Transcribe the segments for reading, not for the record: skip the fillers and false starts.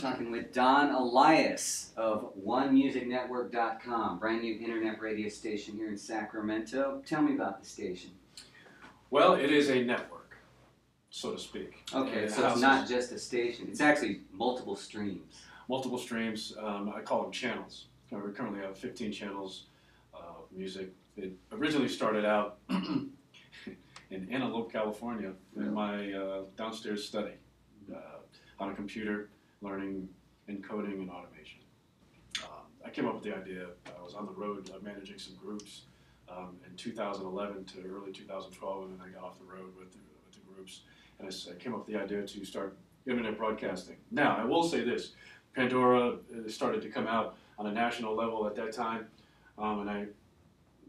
talking with Don Alias of OneMusicNetwork.com, brand new internet radio station here in Sacramento. Tell me about the station. Well, it is a network, so to speak. Okay, so it's not just a station. It's actually multiple streams. Multiple streams. I call them channels. We currently have 15 channels of music. It originally started out in Antelope, California, in my downstairs study on a computer, learning encoding and automation. I came up with the idea. I was on the road managing some groups in 2011 to early 2012, and then I got off the road with the groups, and I came up with the idea to start internet broadcasting. Now, I will say this. Pandora started to come out on a national level at that time, and I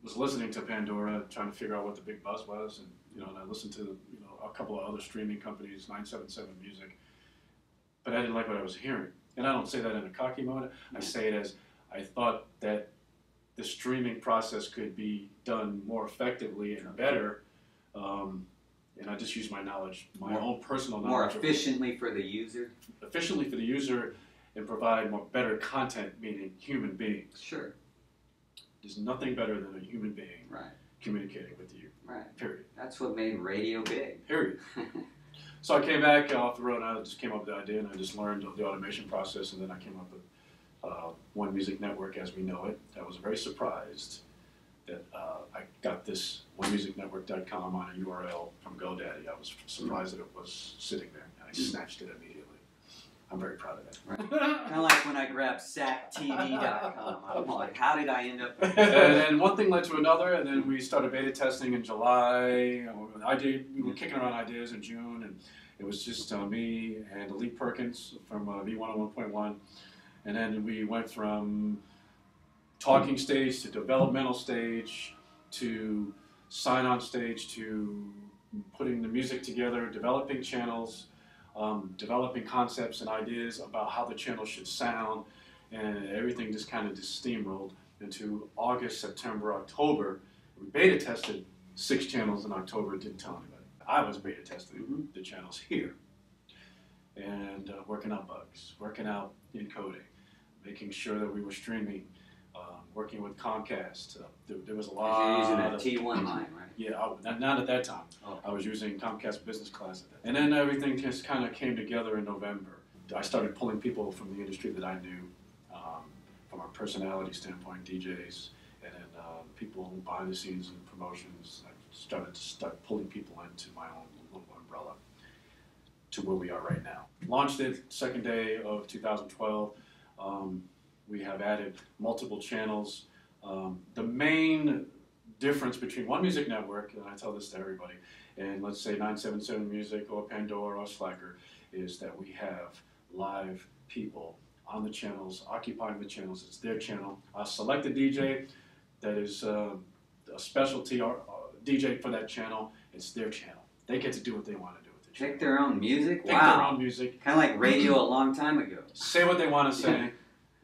was listening to Pandora, trying to figure out what the big buzz was, and and I listened to a couple of other streaming companies, 977 Music, but I didn't like what I was hearing. And I don't say that in a cocky mode. I say it as I thought that the streaming process could be done more effectively and better, and I just use my knowledge, my own personal knowledge. More efficiently for the user? Efficiently for the user, and provide better content, meaning human beings. Sure. There's nothing better than a human being communicating with you. Right. Period. That's what made radio big. Period. So I came back off the road, and I just came up with the idea, and I just learned the automation process, and then I came up with One Music Network as we know it. I was very surprised that I got this OneMusicNetwork.com on a URL from GoDaddy. I was surprised that it was sitting there, and I snatched it immediately. I'm very proud of that. Right. Kind of like when I grabbed SacTV.com. I'm like, how did I end up with this? And then one thing led to another, and then we started beta testing in July. We were kicking around ideas in June, and it was just me and Lee Perkins from V101.1. And then we went from talking stage to developmental stage to sign-on stage to putting the music together, developing channels, developing concepts and ideas about how the channel should sound, and everything just kind of steamrolled into August, September, October. We beta tested 6 channels in October, didn't tell anybody. I was beta testing the channels here, and working out bugs, working out encoding, making sure that we were streaming, working with Comcast. There was a lot. You're using a T1 line, right? Yeah, not at that time. Oh. I was using Comcast Business Class at that time. And then everything just kind of came together in November. I started pulling people from the industry that I knew, from a personality standpoint, DJs, and then people behind the scenes and promotions. I started pulling people into my own little umbrella to where we are right now. Launched it second day of 2012. We have added multiple channels. The main difference between One Music Network, and I tell this to everybody, and let's say 977 Music or Pandora or Slacker, is that we have live people on the channels, occupying the channels. It's their channel. I'll select a DJ that is a specialty DJ for that channel. It's their channel. They get to do what they want to do with the channel. Pick their own music? Pick their own music. Kind of like radio a long time ago. Say what they want to say.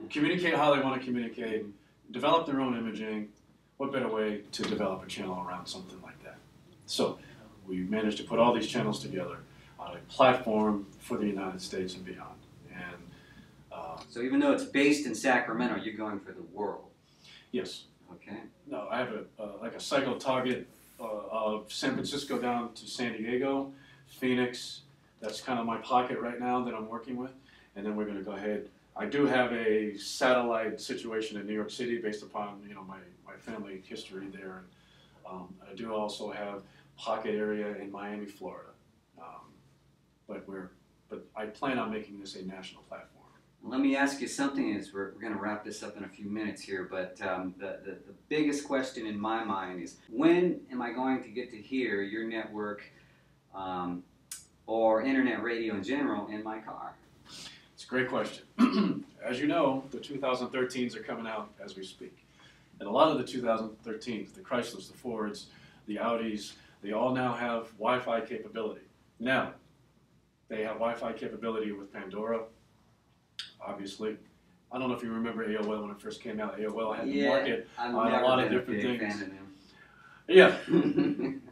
Communicate how they want to communicate. Develop their own imaging. What better way to develop a channel around something like that? So we managed to put all these channels together on a platform for the United States and beyond. And so even though it's based in Sacramento, you're going for the world. Yes. Okay. No, I have like a cycle target of San Francisco down to San Diego, Phoenix. That's kind of my pocket right now that I'm working with. And then we're going to go ahead. I do have a satellite situation in New York City based upon my family history there. And I do also have pocket area in Miami, Florida. But I plan on making this a national platform. Let me ask you something as we're going to wrap this up in a few minutes here, but the biggest question in my mind is, when am I going to get to hear your network or internet radio in general in my car? It's a great question. As you know, the 2013s are coming out as we speak. And a lot of the 2013s, the Chryslers, the Fords, the Audis, they all now have Wi-Fi capability. Now, they have Wi-Fi capability with Pandora, obviously. I don't know if you remember AOL when it first came out. AOL had the market on a lot of different things. Yeah,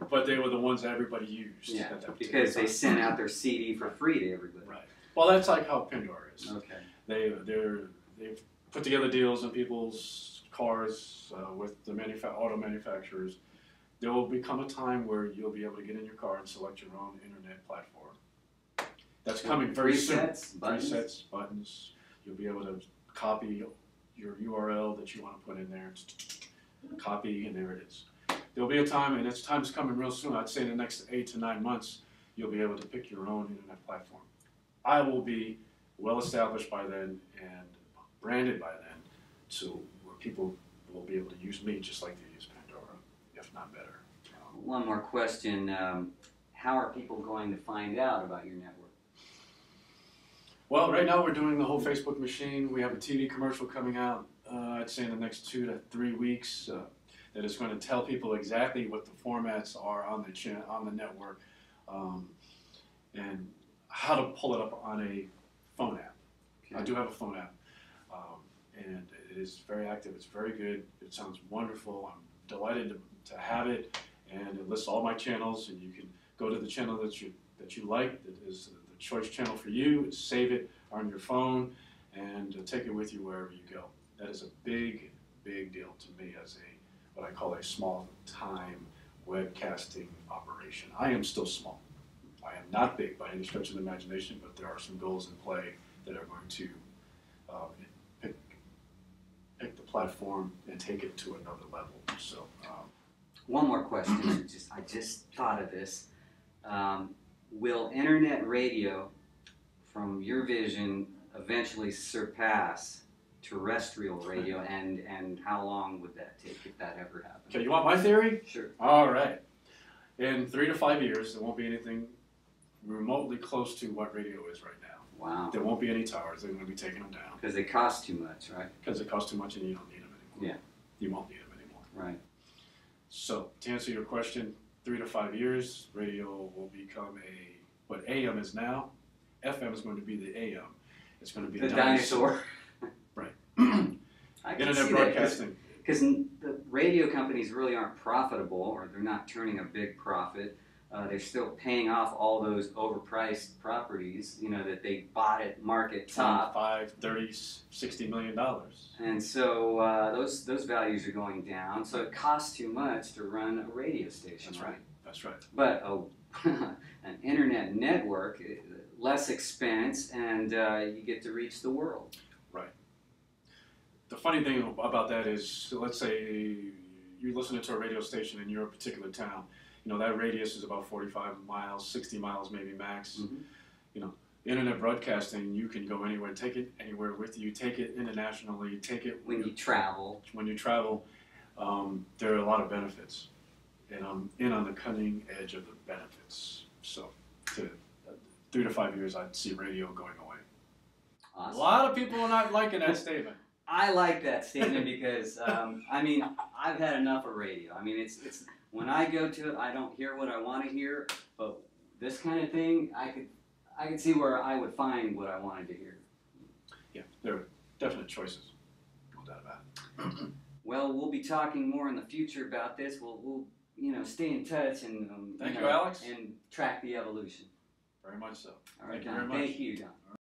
but they were the ones that everybody used. Yeah, because they sent out their CD for free to everybody. Right. Well, that's like how Pandora is. Okay. They've put together deals in people's cars with the auto manufacturers. There will become a time where you'll be able to get in your car and select your own internet platform. That's coming very soon. Presets, buttons. You'll be able to copy your URL that you want to put in there. Copy, and there it is. There'll be a time, and its time's coming real soon. I'd say in the next 8 to 9 months, you'll be able to pick your own internet platform. I will be well established by then and branded by then, to where people will be able to use me just like they use Pandora, if not better. One more question. How are people going to find out about your network? Well, right now we're doing the whole Facebook machine. We have a TV commercial coming out, I'd say in the next 2 to 3 weeks, that is going to tell people exactly what the formats are on the network, and how to pull it up on a phone app. Okay. I do have a phone app, and it is very active. It's very good. It sounds wonderful. I'm delighted to have it, and it lists all my channels, and you can go to the channel that you like, that is the choice channel for you, save it on your phone, and take it with you wherever you go. That is a big, big deal to me as what I call a small-time webcasting operation. I am still small. I am not big by any stretch of the imagination, but there are some goals in play that are going to pick the platform and take it to another level. So, one more question. I just thought of this. Will internet radio, from your vision, eventually surpass terrestrial radio, and how long would that take if that ever happened? Okay, you want my theory? Sure. All right. In 3 to 5 years, there won't be anything remotely close to what radio is right now. Wow. There won't be any towers. They're going to be taking them down. Because they cost too much, right? Because they cost too much and you don't need them anymore. Yeah. You won't need them anymore. Right. So, to answer your question, 3 to 5 years, radio will become what AM is now. FM is going to be the AM. It's going to be the dinosaur. Right. I can Internet see broadcasting. Because the radio companies really aren't profitable, or they're not turning a big profit. They're still paying off all those overpriced properties, that they bought at market top. $5, $30, $60 million. And so those values are going down. So it costs too much to run a radio station. That's right. That's right. But an internet network, less expense, and you get to reach the world. Right. The funny thing about that is, let's say you're listening to a radio station in your particular town. That radius is about 45 miles, 60 miles maybe max. Mm-hmm. Internet broadcasting, you can go anywhere, take it anywhere with you, take it internationally, take it when you travel. When you travel, there are a lot of benefits, and I'm in on the cutting edge of the benefits. So, 3 to 5 years, I'd see radio going away. Awesome. A lot of people are not liking that statement. I like that statement because I've had enough of radio. It's when I go to it, I don't hear what I want to hear, but this kind of thing, I could see where I would find what I wanted to hear. Yeah, there are definite choices, no doubt about it. Well, we'll be talking more in the future about this. We'll stay in touch and thank you, Alex, and track the evolution. Very much so. All right, Thank you Don. very much. Thank you, Don.